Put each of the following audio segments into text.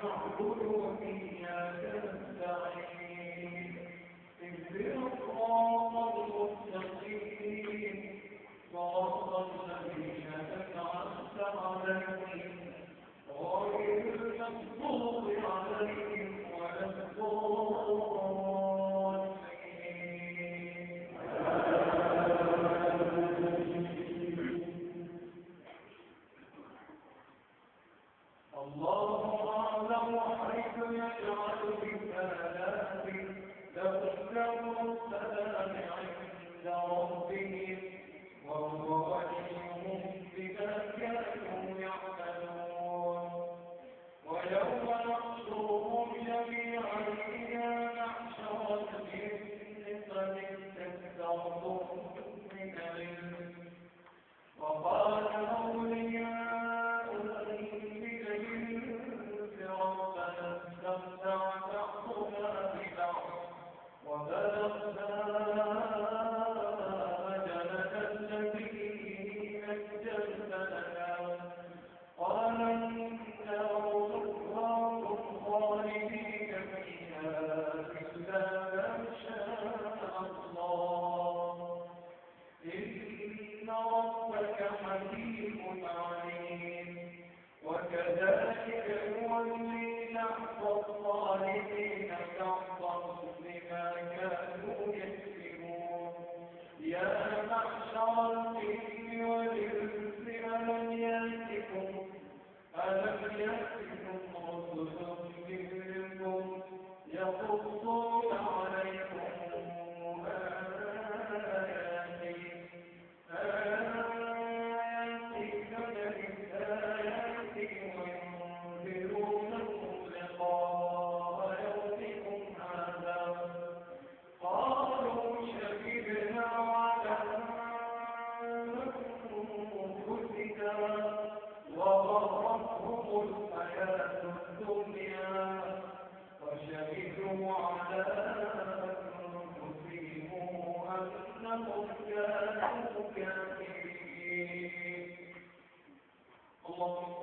نعبد وإياك نستعين اهدنا الصراط المستقيم صراط الذين أنعمت عليهم غير المغضوب عليهم ولا الضالين. الله أعلم حيث يجعل رسالاته لهم السلام عند ربهم وهو وليهم بما كانوا يعملون. ويوم نحشرهم جميعا إلى معشر الجن قد استكثرتم من الإنس وقال أولياؤهم من الإنس ربنا استمتع بعضنا ببعض وبلغنا أجلنا الذي أجلت لنا قال النار مثواكم خالدين فيها إلا ما شاء الله إن ربك حكيم عليم. وكذلك نولي بعض الظالمين بعضا بما كانوا يكسبون. يا معشر الجن والإنس ألم يأتكم رسل منكم يقصون عليكم وينذرونكم لقاء يومكم هذا قالوا شهدنا على أنفسنا وغرتهم الحياة الدنيا وشهدوا على أنفسهم أنهم كانوا كافرين. اللهم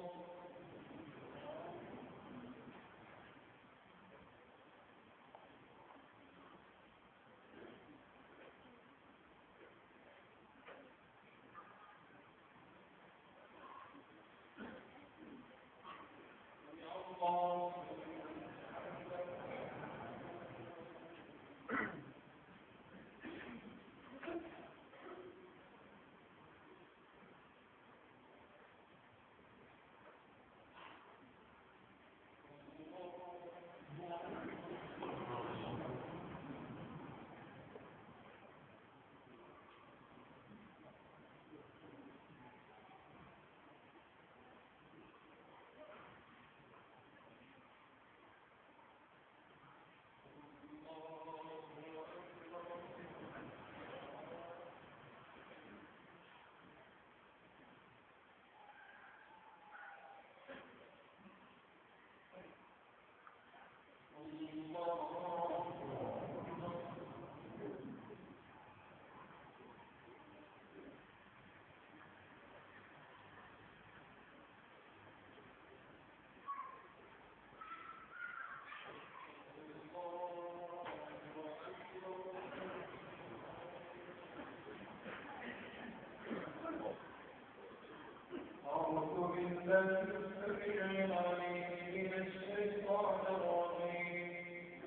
أعوذ بالله السميع العليم من الشيطان الرجيم.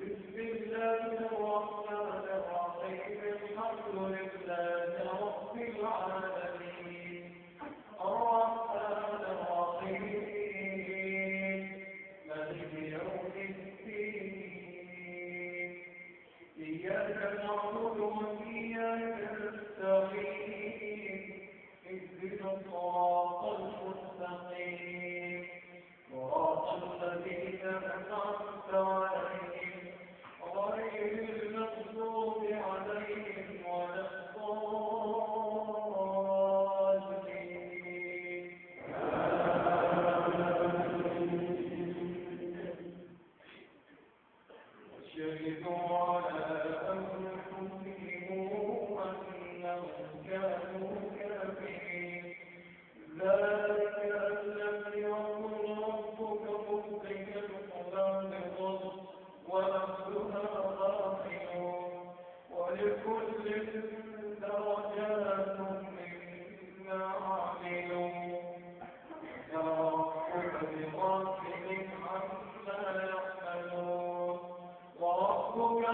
بسم الله الرحمن الرحيم. الحمد لله رب العالمين الرحمن الرحيم مالك يوم الدين إياك نعبد وإياك نستعين اهدنا الصراط المستقيم صراط الذين أنعمت عليهم غير المغضوب عليهم ولا الضالين. شهدوا على أنفسهم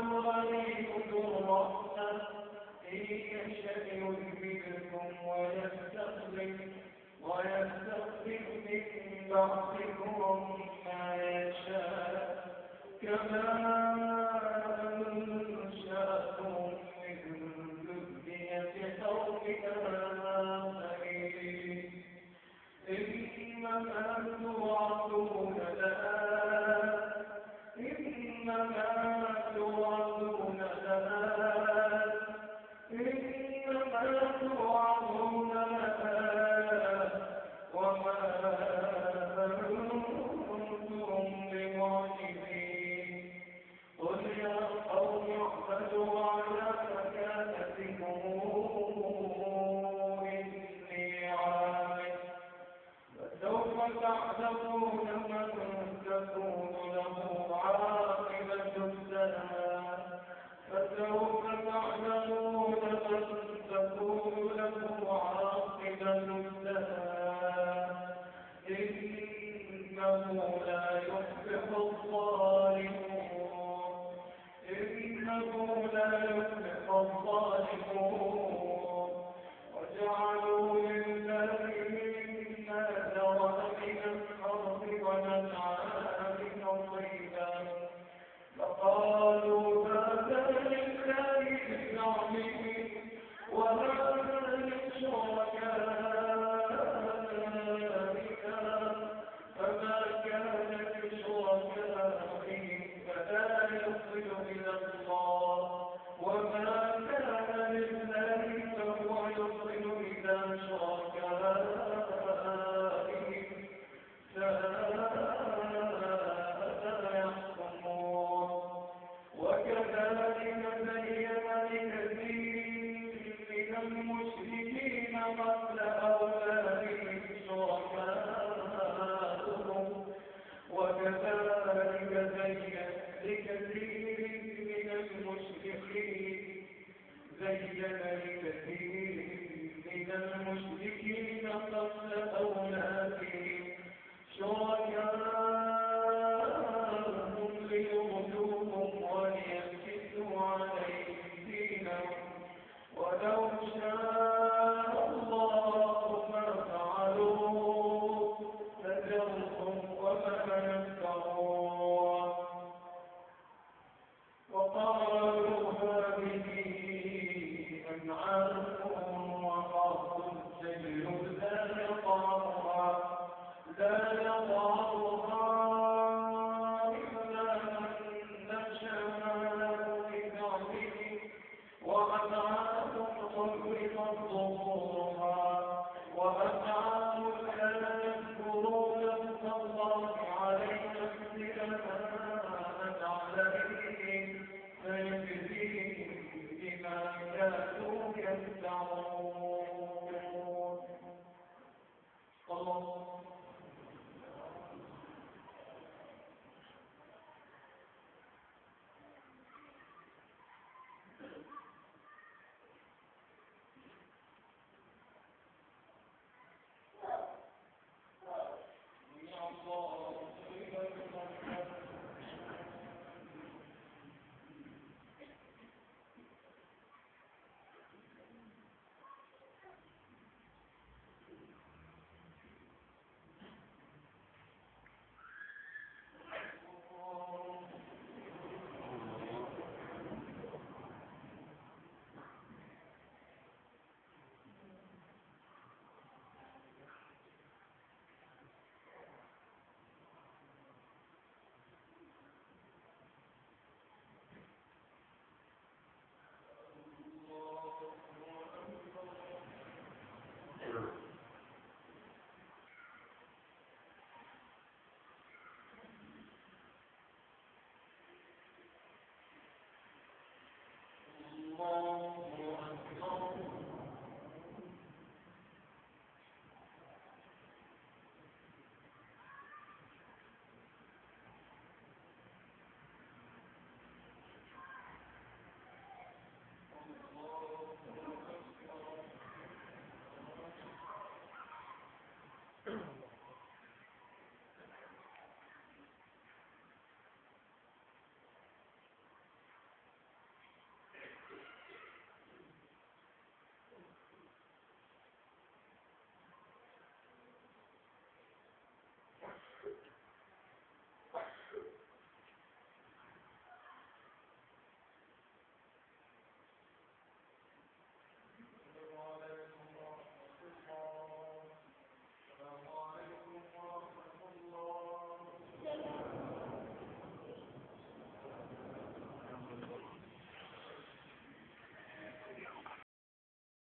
الغني ذو الرحمة إن يشأ يذهبكم ويستخلف من بعدكم ما يشاء كما أنشأكم من ذرية قوم آخرين إنما توعدون لآت وما أنتم بمعجزين قل يا قوم اعملوا على مكانتكم إني عامل فسوف تعلمون من تكون له عاقبة الدار فسوف تعلمون من تكون له عاقبة الدار إنه لا يفلح الظالمون وجعلوا لله مما ذرأ من الأرض والأنعام نصيبا فقالوا هذا لله بزعمهم وهذا لشركائنا فما كان لشركائهم فلا يصل إلى الله وما كان لله فهو يصل إلى شركائهم ساء يحكمون وكذلك زين لكثير من المشركين قتل أولادهم شركاؤهم وكذلك زين لكثير من المشركين قتل أولادهم شركاؤهم ليردوهم وليلبسوا عليهم دينهم ولو شاء الله ما فعلوه فذرهم وما يفترون وقالوا هذه أنعام وحرث حجر لا يطعمها إلا من نشاء بزعمه وأنعام حرمت ظهورها وأنعام لا يذكرون اسم الله عليها ابتغاء عليهم فيجزيهم بما كانوا